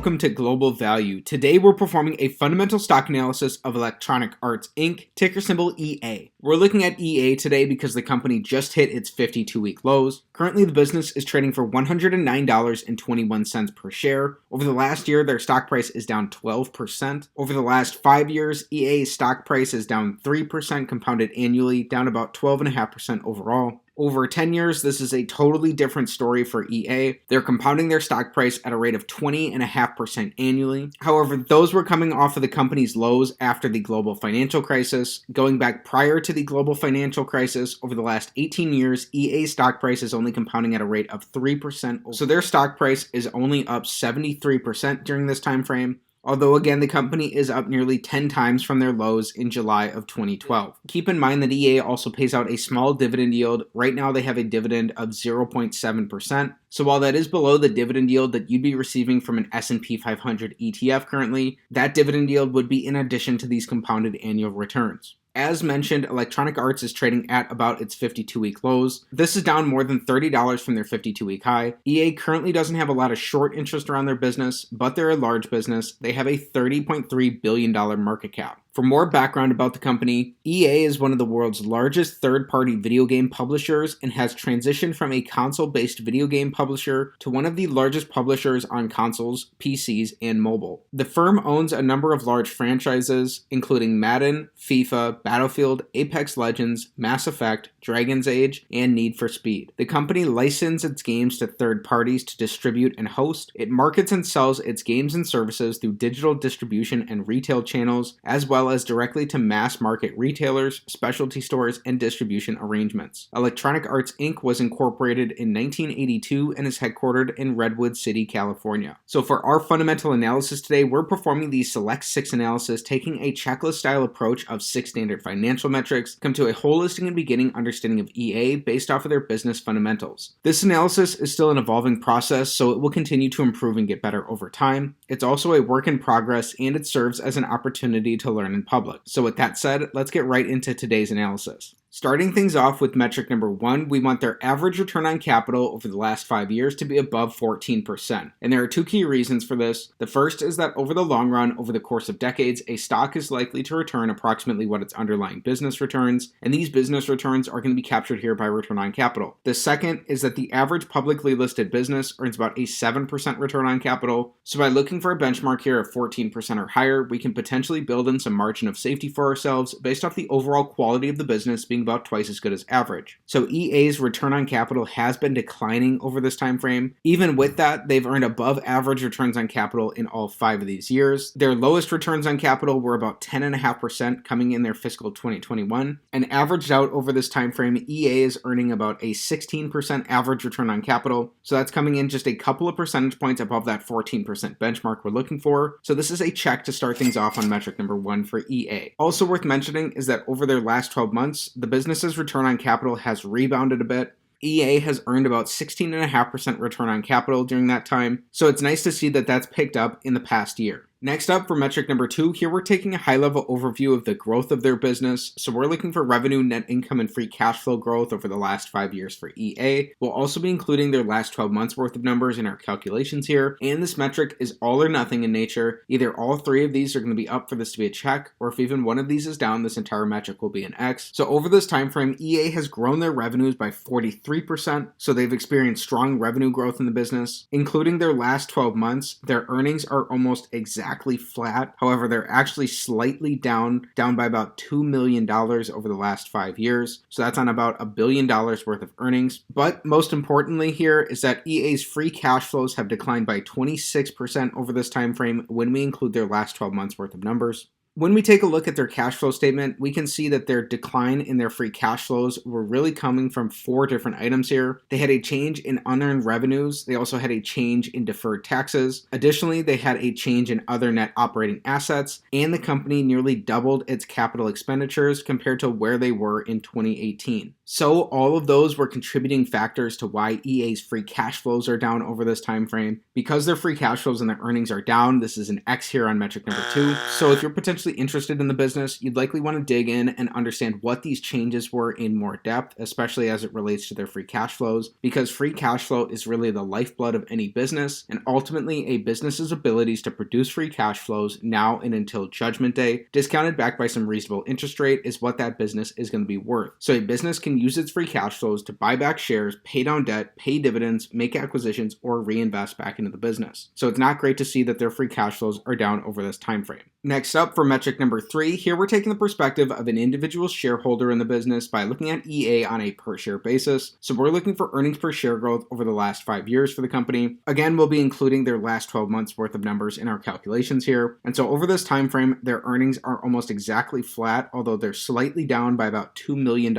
welcome to Global Value. Today we're performing a fundamental stock analysis of Electronic Arts Inc., ticker symbol EA. We're looking at EA today because the company just hit its 52-week lows. Currently the business is trading for $109.21 per share. Over the last year, their stock price is down 12%. Over the last 5 years, EA's stock price is down 3% compounded annually, down about 12.5% overall. Over 10 years, this is a totally different story for EA. They're compounding their stock price at a rate of 20.5% annually. However, those were coming off of the company's lows after the global financial crisis. Going back prior to the global financial crisis, over the last 18 years, EA's stock price is only compounding at a rate of 3%. So their stock price is only up 73% during this time frame. Although again, the company is up nearly 10 times from their lows in July of 2012. Keep in mind that EA also pays out a small dividend yield. Right now they have a dividend of 0.7%. So while that is below the dividend yield that you'd be receiving from an S&P 500 ETF currently, that dividend yield would be in addition to these compounded annual returns. As mentioned, Electronic Arts is trading at about its 52-week lows. This is down more than $30 from their 52-week high. EA currently doesn't have a lot of short interest around their business, but they're a large business. They have a $30.3 billion market cap. For more background about the company, EA is one of the world's largest third-party video game publishers and has transitioned from a console-based video game publisher to one of the largest publishers on consoles, PCs, and mobile. The firm owns a number of large franchises, including Madden, FIFA, Battlefield, Apex Legends, Mass Effect, Dragon's Age, and Need for Speed. The company licenses its games to third parties to distribute and host. It markets and sells its games and services through digital distribution and retail channels, as well as directly to mass market retailers, specialty stores, and distribution arrangements. Electronic Arts Inc. was incorporated in 1982 and is headquartered in Redwood City, California. So for our fundamental analysis today, we're performing the Select 6 analysis, taking a checklist style approach of 6 standard financial metrics, come to a holistic and beginning understanding of EA based off of their business fundamentals. This analysis is still an evolving process, so it will continue to improve and get better over time. It's also a work in progress, and it serves as an opportunity to learn in public. So with that said, let's get right into today's analysis. Starting things off with metric number 1, we want their average return on capital over the last 5 years to be above 14%. And there are 2 key reasons for this. The first is that over the long run, over the course of decades, a stock is likely to return approximately what its underlying business returns, and these business returns are going to be captured here by return on capital. The second is that the average publicly listed business earns about a 7% return on capital. So by looking for a benchmark here of 14% or higher, we can potentially build in some margin of safety for ourselves based off the overall quality of the business being about twice as good as average. So EA's return on capital has been declining over this time frame. Even with that, they've earned above average returns on capital in all 5 of these years. Their lowest returns on capital were about 10.5% coming in their fiscal 2021, and averaged out over this time frame, EA is earning about a 16% average return on capital. So that's coming in just a couple of percentage points above that 14% benchmark we're looking for. So this is a check to start things off on metric number 1 for EA. Also worth mentioning is that over their last 12 months, the business's return on capital has rebounded a bit. EA has earned about 16.5% return on capital during that time, so it's nice to see that that's picked up in the past year. Next up, for metric number 2, here we're taking a high-level overview of the growth of their business. So we're looking for revenue, net income, and free cash flow growth over the last 5 years for EA. We'll also be including their last 12 months worth of numbers in our calculations here. And this metric is all or nothing in nature. Either all 3 of these are going to be up for this to be a check, or if even one of these is down, this entire metric will be an X. So over this time frame, EA has grown their revenues by 43%. So they've experienced strong revenue growth in the business. Including their last 12 months, their earnings are almost exactly flat. However, they're actually slightly down by about $2 million over the last 5 years. So that's on about $1 billion worth of earnings. But most importantly here is that EA's free cash flows have declined by 26% over this time frame when we include their last 12 months worth of numbers. When we take a look at their cash flow statement, we can see that their decline in their free cash flows were really coming from 4 different items here. They had a change in unearned revenues. They also had a change in deferred taxes. Additionally, they had a change in other net operating assets, and the company nearly doubled its capital expenditures compared to where they were in 2018. So all of those were contributing factors to why EA's free cash flows are down over this time frame. Because their free cash flows and their earnings are down, this is an X here on metric number 2. So if you're potentially potentially interested in the business, you'd likely want to dig in and understand what these changes were in more depth, especially as it relates to their free cash flows, because free cash flow is really the lifeblood of any business, and ultimately a business's abilities to produce free cash flows now and until Judgment Day, discounted back by some reasonable interest rate, is what that business is going to be worth. So a business can use its free cash flows to buy back shares, pay down debt, pay dividends, make acquisitions, or reinvest back into the business. So it's not great to see that their free cash flows are down over this time frame. Next up, for metric number 3, here we're taking the perspective of an individual shareholder in the business by looking at EA on a per share basis. So we're looking for earnings per share growth over the last 5 years for the company. Again, we'll be including their last 12 months worth of numbers in our calculations here. And so over this time frame, their earnings are almost exactly flat, although they're slightly down by about $2 million.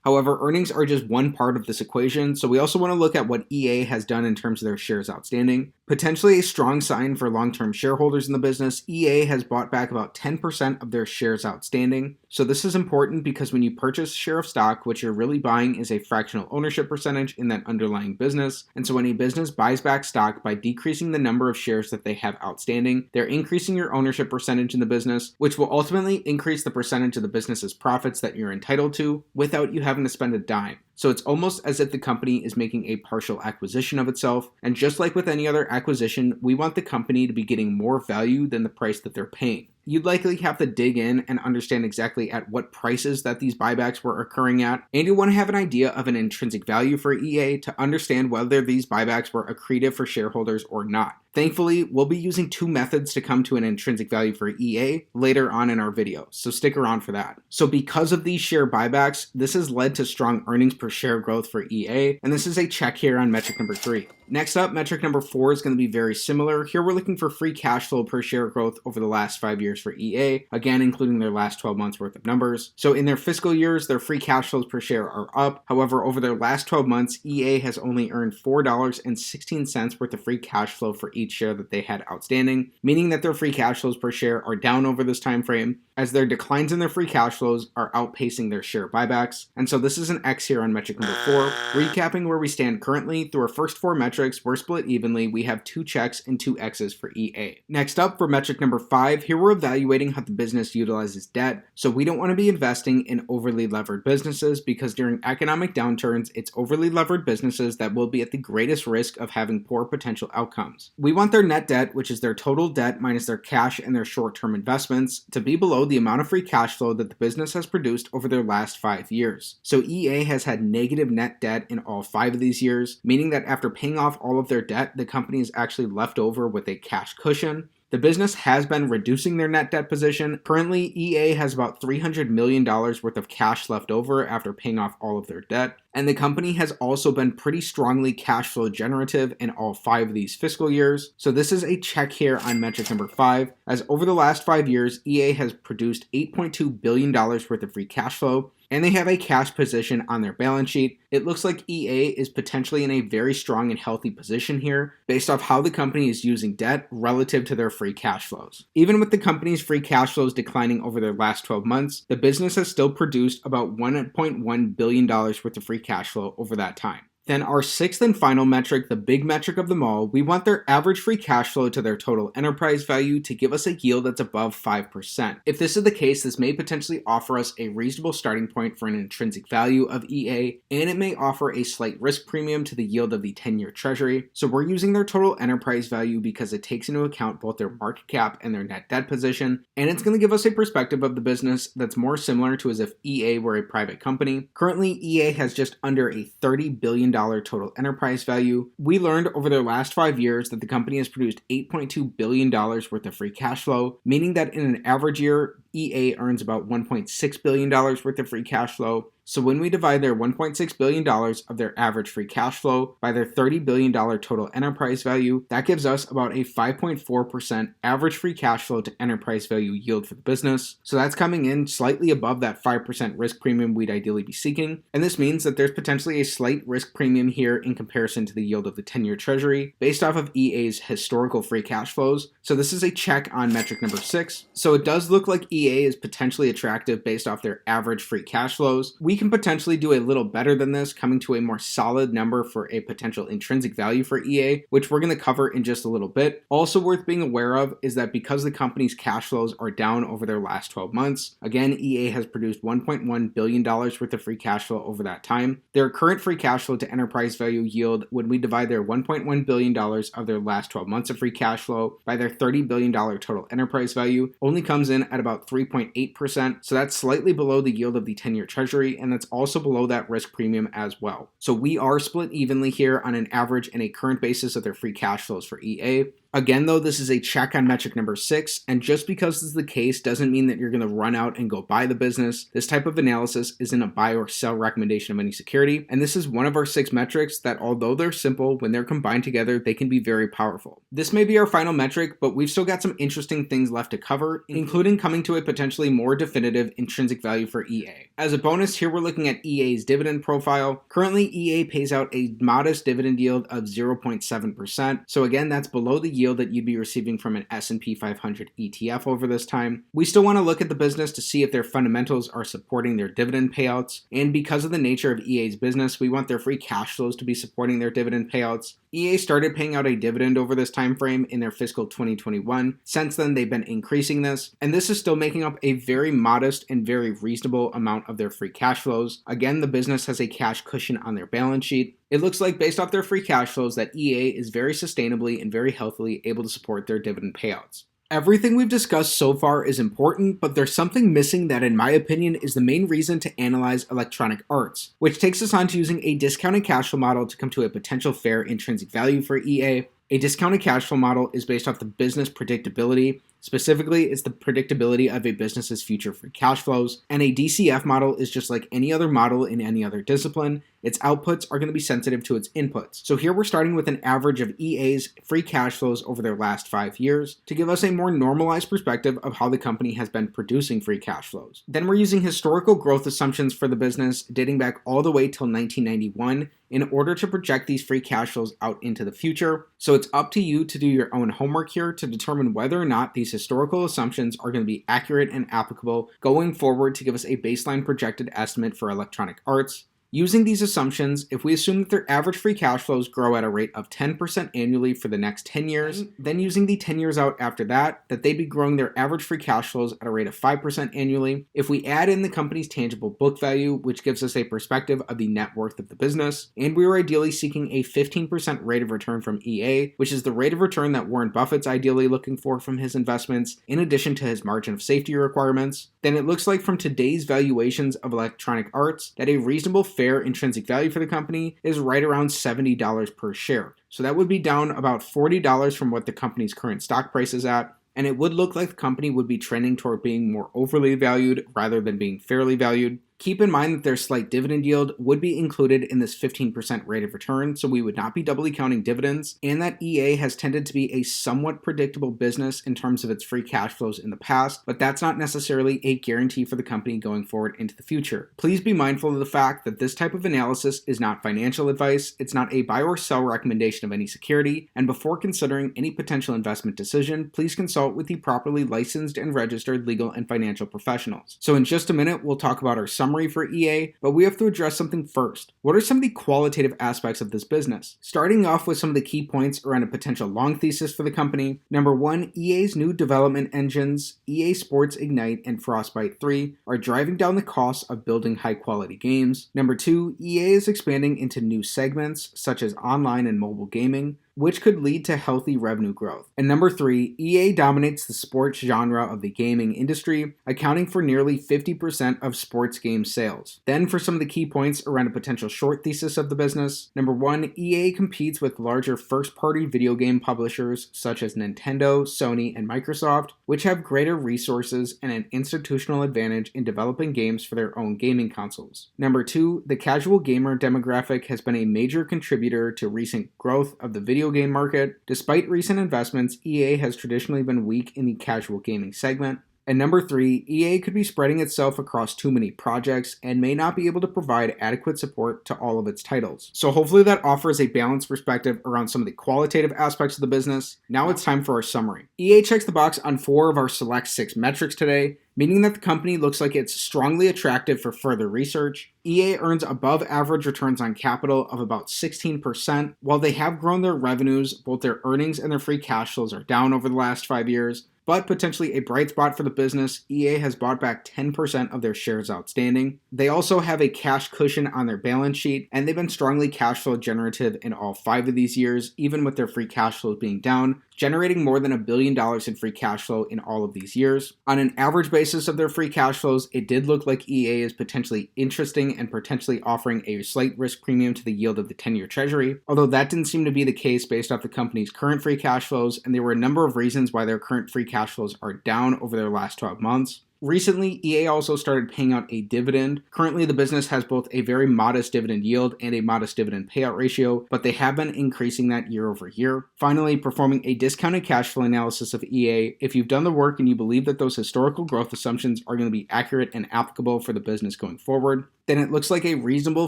However, earnings are just one part of this equation, so we also want to look at what EA has done in terms of their shares outstanding. Potentially a strong sign for long-term shareholders in the business, EA has bought back about 10% of their shares outstanding. So this is important because when you purchase a share of stock, what you're really buying is a fractional ownership percentage in that underlying business. And so when a business buys back stock by decreasing the number of shares that they have outstanding, they're increasing your ownership percentage in the business, which will ultimately increase the percentage of the business's profits that you're entitled to without you having to spend a dime. So it's almost as if the company is making a partial acquisition of itself. And just like with any other acquisition, we want the company to be getting more value than the price that they're paying. You'd likely have to dig in and understand exactly at what prices that these buybacks were occurring at, and you want to have an idea of an intrinsic value for EA to understand whether these buybacks were accretive for shareholders or not. Thankfully, we'll be using 2 methods to come to an intrinsic value for EA later on in our video, so stick around for that. So because of these share buybacks, this has led to strong earnings per share growth for EA, and this is a check here on metric number 3. Next up, metric number 4 is going to be very similar. Here we're looking for free cash flow per share growth over the last 5 years for EA, again including their last 12 months worth of numbers. So in their fiscal years, their free cash flows per share are up. However, over their last 12 months, EA has only earned $4.16 worth of free cash flow for each share that they had outstanding, meaning that their free cash flows per share are down over this time frame, as their declines in their free cash flows are outpacing their share buybacks. And so this is an X here on metric number 4. Recapping where we stand currently, through our first 4 metrics, we're split evenly. We have 2 checks and 2 X's for EA. Next up, for metric number 5, here we're evaluating how the business utilizes debt. So we don't want to be investing in overly levered businesses, because during economic downturns, it's overly levered businesses that will be at the greatest risk of having poor potential outcomes. We want their net debt, which is their total debt minus their cash and their short-term investments, to be below the amount of free cash flow that the business has produced over their last 5 years. So EA has had negative net debt in all 5 of these years, meaning that after paying off all of their debt, the company is actually left over with a cash cushion. The business has been reducing their net debt position. Currently, EA has about $300 million worth of cash left over after paying off all of their debt. And the company has also been pretty strongly cash flow generative in all 5 of these fiscal years. So this is a check here on metric number 5, as over the last 5 years, EA has produced $8.2 billion worth of free cash flow, and they have a cash position on their balance sheet. It looks like EA is potentially in a very strong and healthy position here, based off how the company is using debt relative to their free cash flows. Even with the company's free cash flows declining over their last 12 months, the business has still produced about $1.1 billion worth of free cash flow over that time. Then our 6th and final metric, the big metric of them all, we want their average free cash flow to their total enterprise value to give us a yield that's above 5%. If this is the case, this may potentially offer us a reasonable starting point for an intrinsic value of EA, and it may offer a slight risk premium to the yield of the 10-year treasury. So we're using their total enterprise value because it takes into account both their market cap and their net debt position, and it's going to give us a perspective of the business that's more similar to as if EA were a private company. Currently, EA has just under a $30 billion total enterprise value. We learned over their last 5 years that the company has produced $8.2 billion worth of free cash flow, meaning that in an average year, EA earns about $1.6 billion worth of free cash flow. So when we divide their $1.6 billion of their average free cash flow by their $30 billion total enterprise value, that gives us about a 5.4% average free cash flow to enterprise value yield for the business. So that's coming in slightly above that 5% risk premium we'd ideally be seeking. And this means that there's potentially a slight risk premium here in comparison to the yield of the 10-year treasury based off of EA's historical free cash flows. So this is a check on metric number 6. So it does look like EA EA is potentially attractive based off their average free cash flows. We can potentially do a little better than this, coming to a more solid number for a potential intrinsic value for EA, which we're going to cover in just a little bit. Also worth being aware of is that because the company's cash flows are down over their last 12 months, again, EA has produced $1.1 billion worth of free cash flow over that time. Their current free cash flow to enterprise value yield, when we divide their $1.1 billion of their last 12 months of free cash flow by their $30 billion total enterprise value, only comes in at about 3.8%. So that's slightly below the yield of the 10-year treasury, and that's also below that risk premium as well. So we are split evenly here on an average and a current basis of their free cash flows for EA. Again, though, this is a check on metric number 6, and just because this is the case doesn't mean that you're going to run out and go buy the business. This type of analysis isn't a buy or sell recommendation of any security, and this is one of our 6 metrics that, although they're simple, when they're combined together, they can be very powerful. This may be our final metric, but we've still got some interesting things left to cover, including coming to a potentially more definitive intrinsic value for EA. As a bonus, here we're looking at EA's dividend profile. Currently, EA pays out a modest dividend yield of 0.7%, so again, that's below the yield that you'd be receiving from an S&P 500 ETF over this time. We still want to look at the business to see if their fundamentals are supporting their dividend payouts, and because of the nature of EA's business, we want their free cash flows to be supporting their dividend payouts. EA started paying out a dividend over this time frame in their fiscal 2021. Since then, they've been increasing this, and this is still making up a very modest and very reasonable amount of their free cash flows. Again, the business has a cash cushion on their balance sheet. It looks like, based off their free cash flows, that EA is very sustainably and very healthily able to support their dividend payouts. Everything we've discussed so far is important, but there's something missing that, in my opinion, is the main reason to analyze Electronic Arts, which takes us on to using a discounted cash flow model to come to a potential fair intrinsic value for EA. A discounted cash flow model is based off the business predictability. Specifically, it's the predictability of a business's future free cash flows. And a DCF model is just like any other model in any other discipline. Its outputs are going to be sensitive to its inputs. So here we're starting with an average of EA's free cash flows over their last 5 years to give us a more normalized perspective of how the company has been producing free cash flows. Then we're using historical growth assumptions for the business dating back all the way till 1991 in order to project these free cash flows out into the future. So it's up to you to do your own homework here to determine whether or not these historical assumptions are going to be accurate and applicable going forward to give us a baseline projected estimate for Electronic Arts. Using these assumptions, if we assume that their average free cash flows grow at a rate of 10% annually for the next 10 years, then using the 10 years out after that they'd be growing their average free cash flows at a rate of 5% annually. If we add in the company's tangible book value, which gives us a perspective of the net worth of the business, and we were ideally seeking a 15% rate of return from EA, which is the rate of return that Warren Buffett's ideally looking for from his investments, in addition to his margin of safety requirements, then it looks like from today's valuations of Electronic Arts that a reasonable fair intrinsic value for the company is right around $70 per share. So that would be down about $40 from what the company's current stock price is at, and it would look like the company would be trending toward being more overly valued rather than being fairly valued. Keep in mind that their slight dividend yield would be included in this 15% rate of return, so we would not be doubly counting dividends, and that EA has tended to be a somewhat predictable business in terms of its free cash flows in the past, but that's not necessarily a guarantee for the company going forward into the future. Please be mindful of the fact that this type of analysis is not financial advice, it's not a buy or sell recommendation of any security, and before considering any potential investment decision, please consult with the properly licensed and registered legal and financial professionals. So in just a minute, we'll talk about our summary for EA, but we have to address something first. What are some of the qualitative aspects of this business? Starting off with some of the key points around a potential long thesis for the company. Number 1, EA's new development engines, EA Sports Ignite and Frostbite 3, are driving down the costs of building high-quality games. Number 2, EA is expanding into new segments, such as online and mobile gaming, which could lead to healthy revenue growth. And number 3, EA dominates the sports genre of the gaming industry, accounting for nearly 50% of sports game sales. Then for some of the key points around a potential short thesis of the business. Number 1, EA competes with larger first-party video game publishers such as Nintendo, Sony, and Microsoft, which have greater resources and an institutional advantage in developing games for their own gaming consoles. Number 2, the casual gamer demographic has been a major contributor to recent growth of the video game market. Despite recent investments, EA has traditionally been weak in the casual gaming segment. And number 3, EA could be spreading itself across too many projects and may not be able to provide adequate support to all of its titles. So hopefully that offers a balanced perspective around some of the qualitative aspects of the business. Now it's time for our summary. EA checks the box on 4 of our select 6 metrics today, meaning that the company looks like it's strongly attractive for further research. EA earns above average returns on capital of about 16%. While they have grown their revenues, both their earnings and their free cash flows are down over the last 5 years. But potentially a bright spot for the business, EA has bought back 10% of their shares outstanding. They also have a cash cushion on their balance sheet, and they've been strongly cash flow generative in all 5 of these years, even with their free cash flows being down, generating more than $1 billion in free cash flow in all of these years. On an average basis of their free cash flows, it did look like EA is potentially interesting and potentially offering a slight risk premium to the yield of the 10-year treasury, although that didn't seem to be the case based off the company's current free cash flows, and there were a number of reasons why their current free cash flows are down over their last 12 months. Recently, EA also started paying out a dividend. Currently, the business has both a very modest dividend yield and a modest dividend payout ratio, but they have been increasing that year over year. Finally, performing a discounted cash flow analysis of EA. If you've done the work and you believe that those historical growth assumptions are going to be accurate and applicable for the business going forward, then it looks like a reasonable,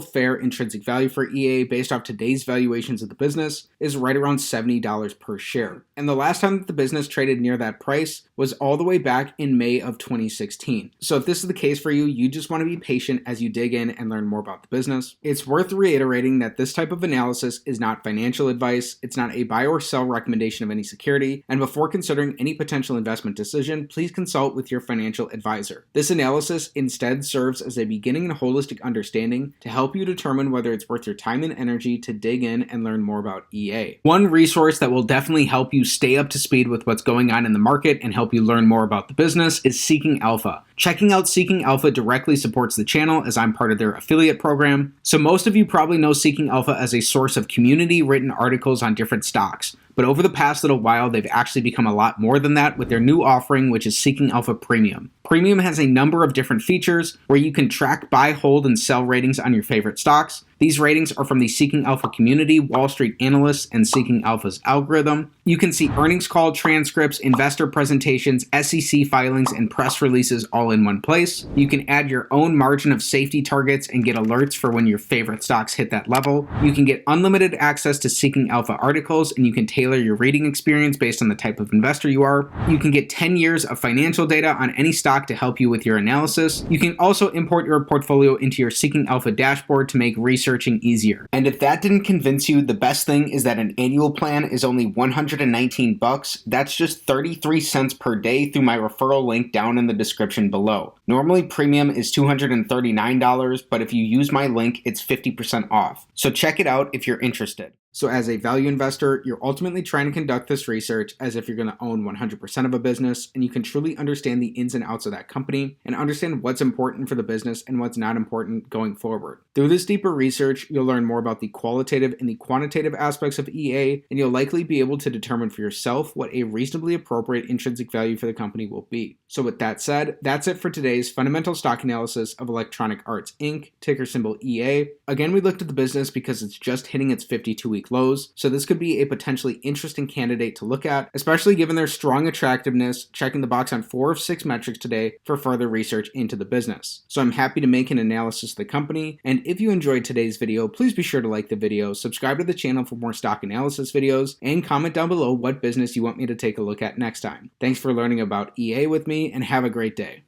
fair intrinsic value for EA based off today's valuations of the business is right around $70 per share. And the last time that the business traded near that price was all the way back in May of 2016. So if this is the case for you, you just want to be patient as you dig in and learn more about the business. It's worth reiterating that this type of analysis is not financial advice, it's not a buy or sell recommendation of any security, and before considering any potential investment decision, please consult with your financial advisor. This analysis instead serves as a beginning and holistic understanding to help you determine whether it's worth your time and energy to dig in and learn more about EA. One resource that will definitely help you stay up to speed with what's going on in the market and help you learn more about the business is Seeking Alpha. Checking out Seeking Alpha directly supports the channel as I'm part of their affiliate program. So most of you probably know Seeking Alpha as a source of community written articles on different stocks. But over the past little while, they've actually become a lot more than that with their new offering, which is Seeking Alpha Premium. Premium has a number of different features where you can track buy, hold, and sell ratings on your favorite stocks. These ratings are from the Seeking Alpha community, Wall Street analysts, and Seeking Alpha's algorithm. You can see earnings call transcripts, investor presentations, SEC filings, and press releases all in one place. You can add your own margin of safety targets and get alerts for when your favorite stocks hit that level. You can get unlimited access to Seeking Alpha articles, and you can tailor your reading experience based on the type of investor you are. You can get 10 years of financial data on any stock to help you with your analysis. You can also import your portfolio into your Seeking Alpha dashboard to make researching easier. And if that didn't convince you, the best thing is that an annual plan is only $119. That's just 33 cents per day through my referral link down in the description below. Normally premium is $239, but if you use my link, it's 50% off. So check it out if you're interested. So as a value investor, you're ultimately trying to conduct this research as if you're going to own 100% of a business, and you can truly understand the ins and outs of that company and understand what's important for the business and what's not important going forward. Through this deeper research, you'll learn more about the qualitative and the quantitative aspects of EA, and you'll likely be able to determine for yourself what a reasonably appropriate intrinsic value for the company will be. So with that said, that's it for today's fundamental stock analysis of Electronic Arts Inc., ticker symbol EA. Again, we looked at the business because it's just hitting its 52-week lows, so this could be a potentially interesting candidate to look at, especially given their strong attractiveness, checking the box on 4 of 6 metrics today for further research into the business. So I'm happy to make an analysis of the company, and if you enjoyed today's video, please be sure to like the video, subscribe to the channel for more stock analysis videos, and comment down below what business you want me to take a look at next time. Thanks for learning about EA with me, and have a great day.